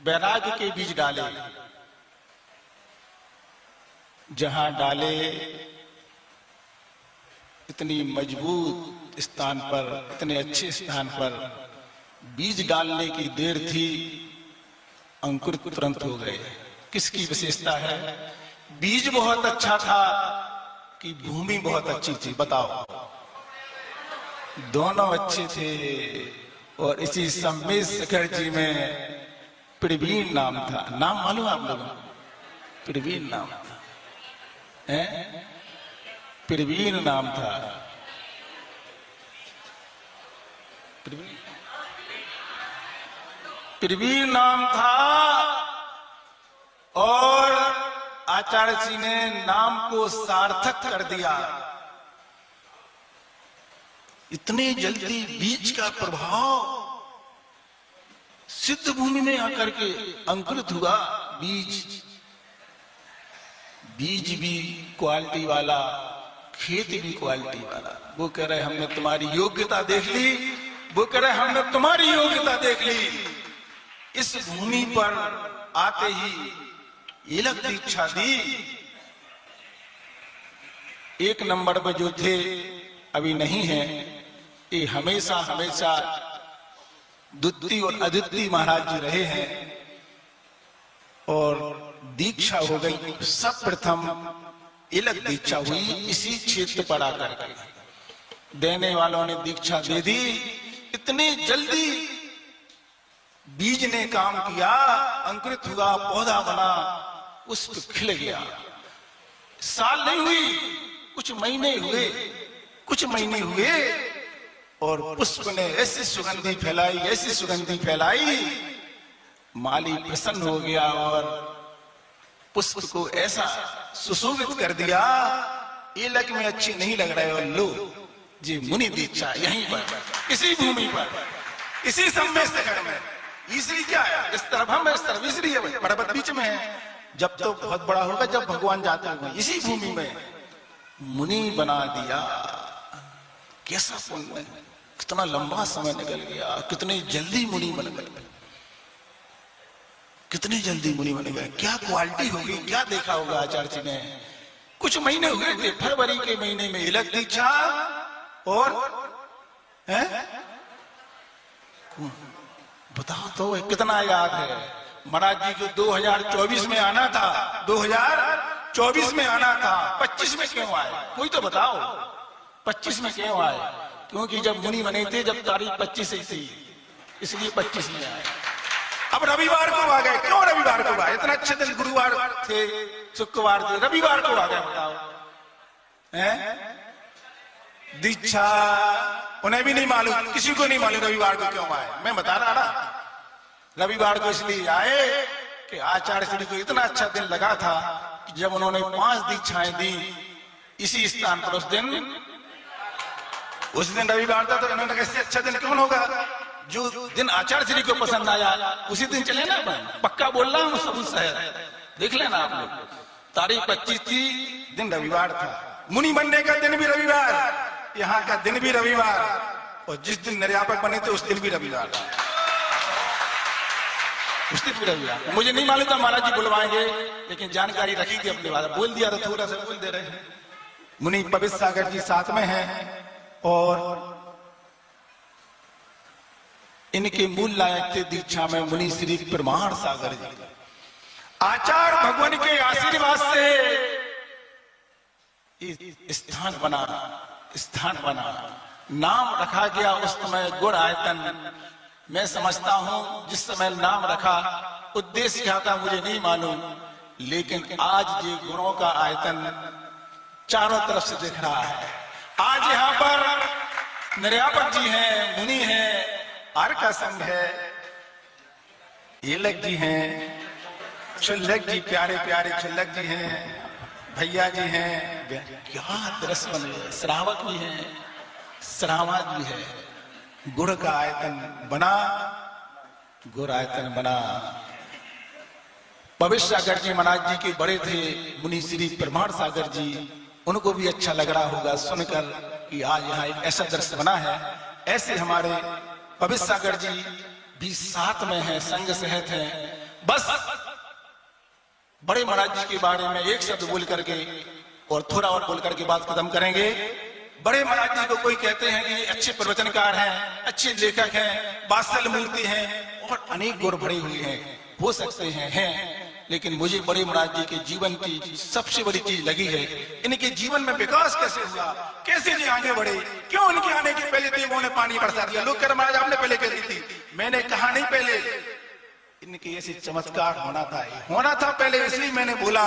वैराग्य के बीज डाले। जहां डाले इतनी मजबूत स्थान पर, इतने अच्छे स्थान पर बीज डालने की देर थी, अंकुरित तुरंत हो गए। किसकी विशेषता है? बीज बहुत अच्छा था कि भूमि बहुत अच्छी थी? बताओ। दोनों अच्छे थे। और इसी सम्मेश शेखर जी में प्रवीण नाम था। नाम मालूम आप लोगों को? प्रवीण नाम था, हैं? प्रवीण नाम था। प्रवीण नाम था। और आचार्य जी ने नाम को सार्थक कर दिया। इतने जल्दी बीज का प्रभाव सिद्ध भूमि में आकर के अंकुरित हुआ। बीज भी क्वालिटी वाला, खेत भी क्वालिटी वाला। वो कह रहे हमने तुम्हारी योग्यता देख ली, वो कह रहे हमने तुम्हारी योग्यता देख ली। इस भूमि पर आते ही इलक दीक्षा दी। एक नंबर पर जो थे अभी नहीं है, ये हमेशा हमेशा द्वितीय और अद्वितीय महाराज जी रहे हैं। और दीक्षा हो गई, सब प्रथम इलक दीक्षा हुई इसी क्षेत्र पर आकर के। देने वालों ने दीक्षा दे दी। इतनी जल्दी बीज ने काम किया, अंकुरित हुआ, पौधा बना, पुष्प खिल गया। साल नहीं हुई, कुछ महीने हुए और पुष्प ने ऐसी सुगंधी फैलाई, ऐसी सुगंधी फैलाई, माली प्रसन्न हो गया और पुष्प को ऐसा सुशोभित कर दिया। इलक में अच्छी नहीं लग रहे हो, लो जी मुनि दीक्षा यहीं पर, इसी भूमि पर, इसी सम्मेश शेखर में। ईसरी क्या है? इस तरफ हम, इस तरफ ईसरी है, पर्वत बीच में है। जब तो बहुत बड़ा होगा जब भगवान जाते होंगे। इसी भूमि में मुनि बना दिया। कैसा पुण्य, कितना लंबा समय निकल गया, कितनी जल्दी मुनि बन गए, कितनी जल्दी मुनि बन गए। क्या क्वालिटी होगी, क्या देखा होगा आचार्य जी ने। कुछ महीने हुए थे, फरवरी के महीने में इलक दीक्षा। और बताओ तो कितना याद है। महाराज जी को 2024 में आना था, 2024 में आना था, 25 में क्यों आए? कोई तो बताओ, 25 में क्यों आए? क्योंकि जब मुनि बने थे, जब तारीख 25 ही थी, इसलिए 25 में आए। अब रविवार को आ गए। क्यों रविवार को आए? इतना अच्छे दिन गुरुवार थे, शुक्रवार थे, रविवार को आ गए। बताओ, दीक्षा उन्हें भी नहीं मालूम, किसी को नहीं मालूम रविवार को क्यों आए। मैं बता रहा ना, रविवार को इसलिए आए कि आचार्य श्री को इतना अच्छा दिन लगा था कि जब उन्होंने 5 दीक्षाएं दी इसी स्थान पर, उस दिन रविवार था, तो इन्होंने कैसे अच्छा दिन क्यों होगा? जो दिन आचार्य श्री को पसंद आया उसी दिन चले ना। पक्का बोल रहा हूँ, सब शहर देख लेना आप लोग। तारीख 25 थी, दिन रविवार था। मुनि बनने का दिन भी रविवार, यहाँ का दिन भी रविवार, और जिस दिन निर्यापक बने थे उस दिन भी रविवार, उस दिन भी रविवार। मुझे नहीं मालूम था महाराज जी बुलवाएंगे, लेकिन जानकारी रखी थी अपनी बात, बोल दिया तो थोड़ा सा बोल दे रहे हैं। मुनि पवित्र सागर जी साथ में हैं और इनके मूल लायक थे दीक्षा में मुनि श्री प्रमाण सागर जी। आचार्य भगवान के आशीर्वाद से स्थान बना, नाम रखा गया उस समय गुण आयतन। मैं समझता हूं जिस समय नाम रखा, उद्देश्य क्या था मुझे नहीं मालूम, लेकिन आज ये गुणों का आयतन चारों तरफ से दिख रहा है। आज यहाँ पर निर्यापक जी हैं, मुनि हैं, आर का संघ है, इलक जी हैं, छुल्लक जी, प्यारे प्यारे छुल्लक जी हैं, भैया जी हैं। क्या दृश्य बन गया। श्रावक भी हैं, श्रावक भी है। गुड़ का आयतन बना, गुड़ आयतन बना। पवित्र सागर जी महाराज जी के बड़े थे मुनि श्री प्रमाण सागर जी, उनको भी अच्छा लग रहा होगा सुनकर कि आज यहाँ एक ऐसा दृश्य बना है। ऐसे हमारे पवित्र सागर जी भी साथ में हैं, संग सहत हैं। बस बड़े महाराज जी के बारे में एक शब्द बोल करके और थोड़ा और बोल करके बात खत्म करेंगे। बड़े महाराज जी को कोई कहते हैं कि अच्छे प्रवचनकार हैं, अच्छे लेखक हैं, वात्सल मूर्ति हैं और अनेक गुण भरे हुए हैं, हो सकते हैं। लेकिन मुझे बड़े महाराज जी के जीवन की सबसे बड़ी चीज लगी है, इनके जीवन में विकास कैसे हुआ, कैसे जी आगे बढ़े, क्यों इनके आने के पहले देवों ने पानी बरसा दिया। लोग कह रहे महाराज आपने पहले कह दी थी, मैंने कहा नहीं पहले, इनके ऐसे चमत्कार होना था पहले, इसलिए मैंने बोला।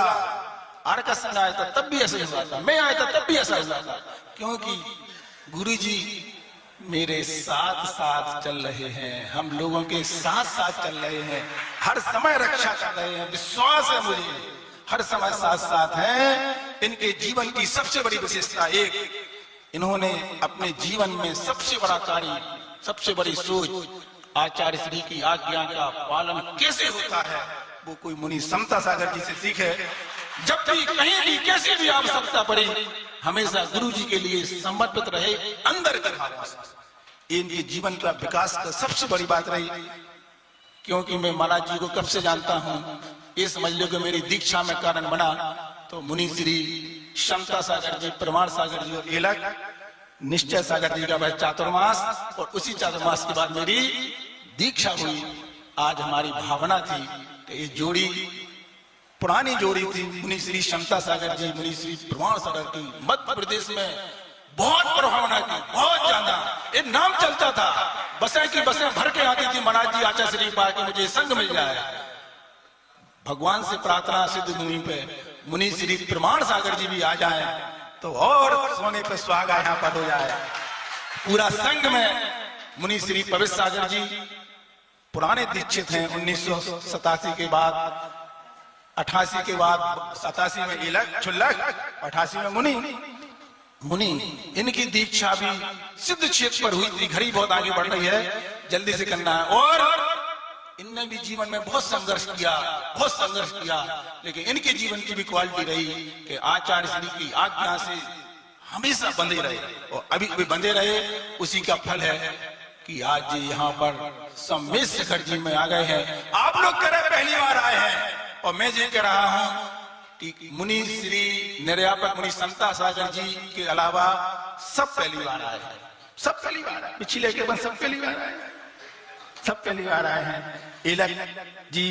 आर का संग आया था तब भी ऐसे हुआ था, मैं आया था तब भी ऐसा हुआ था, क्योंकि गुरु जी मेरे साथ साथ चल रहे हैं, हम लोगों के साथ साथ चल रहे हैं, हर समय रक्षा कर रहे हैं। विश्वास है मुझे, हर समय साथ साथ हैं। इनके जीवन की सबसे बड़ी विशेषता एक, इन्होंने अपने जीवन में सबसे बड़ा कार्य, सबसे बड़ी सोच, आचार्य श्री की आज्ञा का पालन कैसे होता है, वो कोई मुनि समता सागर जी से सीखे। जब भी कहीं भी कैसी भी आवश्यकता पड़े, हमेशा गुरु जी के लिए समर्पित रहे, अंदर के भाव से। इनके जीवन का विकास का सबसे बड़ी बात रही, क्योंकि मैं महाराज जी को कब से जानता हूँ, ये समझ लो कि मेरी दीक्षा में कारण बना तो मुनि श्री समता सागर जी, प्रमाण सागर जी और एलक निश्चय सागर जी का वह चातुर्मास, और उसी चातुर्मास के बाद मेरी दीक्षा हुई। आज हमारी भावना थी कि ये जोड़ी पुरानी जोड़ी थी, मुनि श्री समता सागर जी, मुनि श्री प्रमाण सागर की, मध्य प्रदेश में बहुत प्रभावना की, बहुत ज्यादा। ये नाम चलता था, बसें की बसें भर के आती थी महाराज जी आचार्य श्री पा के मुझे संग मिल जाए। भगवान से प्रार्थना सिद्ध मुनि पे मुनि श्री प्रमाण सागर जी भी आ जाए तो और सोने पे सुहागा यहाँ पर हो जाए। पूरा संघ में मुनि श्री पवित्र सागर जी पुराने दीक्षित हैं, 1987 के बाद, 88 के बाद, 87 में इलक छुल्लक, 88 में मुनि। इनकी दीक्षा भी सिद्ध क्षेत्र पर हुई थी। घड़ी बहुत आगे बढ़ रही है, जल्दी से करना है। और इनने भी जीवन में बहुत संघर्ष किया, लेकिन इनके जीवन की भी क्वालिटी रही कि आचार्य श्री की आज्ञा से हमेशा बंधे रहे, और अभी भी बंधे रहे। उसी का फल है कि आज जी यहाँ पर सम्मेद शिखर जी में आ गए हैं। आप लोग कह रहे पहली बार आए हैं, और मैं ये कह रहा हूँ कि मुनि श्री निर्यापक मुनि समता सागर जी के अलावा सब पहली बार आए हैं, सब पहली बार आए, पिछले के बाद सब पहली बार आए हैं, सब पहली बार आए हैं। इलक जी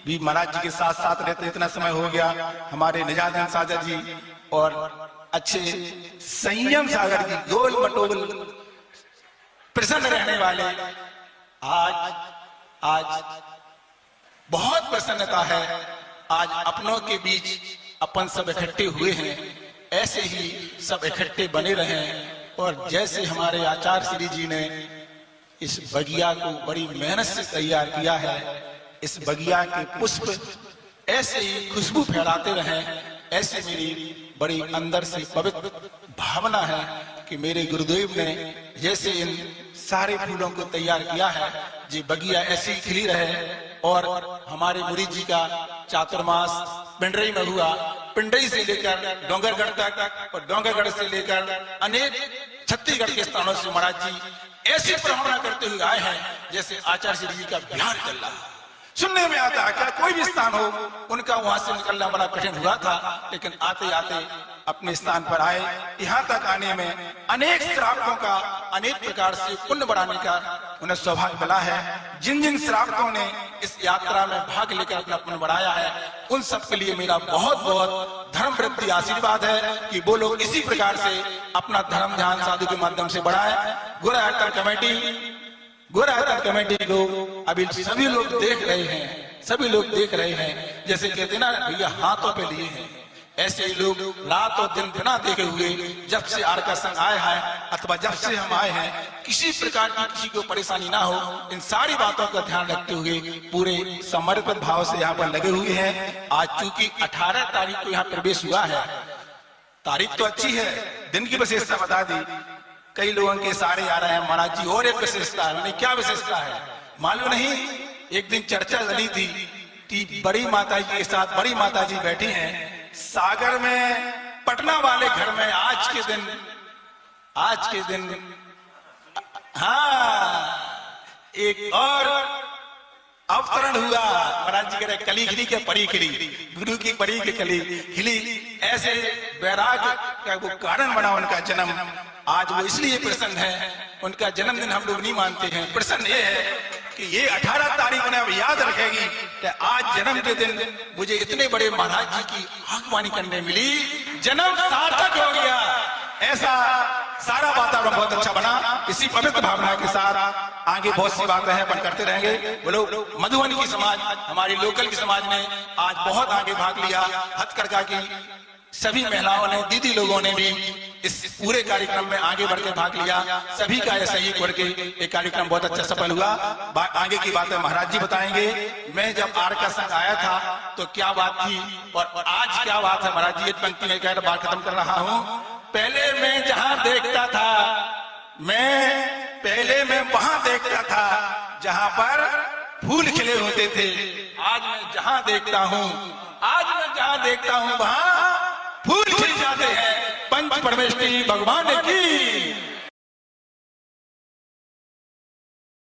भी महाराज जी के साथ साथ रहते इतना समय हो गया, हमारे निजादन सागर जी और अच्छे संयम सागर जी, गोल मटोल प्रसन्न रहने वाले। आज बहुत प्रसन्नता है, आज अपनों के बीच अपन सब इकट्ठे हुए हैं, ऐसे ही सब इकट्ठे बने रहें। और जैसे हमारे आचार्य श्री जी ने इस बगिया को बड़ी मेहनत से तैयार किया है, इस बगिया के पुष्प ऐसे ही खुशबू फैलाते रहें, ऐसे मेरी बड़ी अंदर से पवित्र भावना है कि मेरे गुरुदेव ने जैसे इन सारे फूलों को तैयार किया है, जी बगिया ऐसी ही खिली रहे। और हमारे मुनि जी का चातुर्मास पिंडरी में हुआ, पिंडरी से लेकर डोंगरगढ़ तक, और डोंगरगढ़ से लेकर अनेक छत्तीसगढ़ के स्थानों से महाराज जी ऐसी प्रार्थना करते हुए आए हैं जैसे आचार्य श्री जी का बिहार चल रहा है। सुनने में आता है क्या कोई भी स्थान हो, उनका वहां से निकलना बड़ा कठिन हुआ था, लेकिन आते आते अपने स्थान पर आए। यहाँ तक आने में अनेक श्रावकों का अनेक प्रकार से पुण्य बढ़ाने का उन्हें सौभाग्य मिला है। जिन जिन श्रावकों ने इस यात्रा में भाग लेकर अपना पुण्य बढ़ाया है, उन सब के लिए मेरा बहुत बहुत धर्म वृद्धि आशीर्वाद है कि वो लोग इसी प्रकार से अपना धर्म ध्यान साधु के माध्यम से बढ़ाए। गोरा कमेटी को अभी सभी लोग देख रहे हैं, सभी लोग देख रहे हैं। जैसे कहते हैं ना भैया हाथों पे लिए हैं, ऐसे ही लोग रात और दिन बिना देखे हुए जब से आर का संग आया है अथवा जब से हम आए हैं, किसी प्रकार की किसी को परेशानी ना हो, इन सारी बातों का ध्यान रखते हुए पूरे समर्पित भाव से यहाँ पर लगे हुए हैं। आज चूंकि 18 तारीख को यहाँ प्रवेश हुआ है, तारीख तो अच्छी है, दिन की विशेषता बता दी, कई लोगों के सारे आ रहे हैं महाराज जी। और एक विशेषता है, क्या विशेषता है मालूम नहीं। एक दिन चर्चा चली थी कि बड़ी माता जी के साथ बड़ी माता जी बैठी हैं सागर में, पटना वाले घर में। आज के दिन हाँ, एक और अवतरण हुआ। महाराज जी कह रहे कली खिली के परी खिली, गुरु की परी के कली खिली। ऐसे वैराग्य का वो कारण बना उनका जन्म। आज वो इसलिए प्रसन्न है, उनका जन्मदिन हम लोग नहीं मानते हैं। प्रसन्न ये है कि ये 18 तारीख उन्हें अब याद रखेगी कि आज जन्म के दिन मुझे इतने बड़े महाराज जी की आगवानी करने मिली, जन्म सार्थक हो गया। ऐसा सारा वातावरण बहुत अच्छा बना। इसी पवित्र भावना के साथ आगे बहुत सी बातें हैं, अपन करते रहेंगे। बोलो मधुबन की समाज, हमारी लोकल की समाज ने आज बहुत आगे भाग लिया। हथकरघा की सभी महिलाओं ने, दीदी लोगों ने भी इस पूरे कार्यक्रम में आगे बढ़ के भाग लिया। सभी का ऐसा ही करके ये कार्यक्रम बहुत अच्छा सफल हुआ। आगे की बातें महाराज जी बताएंगे। मैं जब आर का संघ आया था तो क्या बात थी और आज क्या बात है, महाराज जी एक पंक्ति में कह बात खत्म कर रहा हूँ। पहले मैं जहां देखता था, पहले मैं वहां देखता था जहां पर फूल खिले होते थे। आज मैं जहां देखता हूं, वहां फूल खिल जाते हैं। पंच परमेश्वरी भगवान की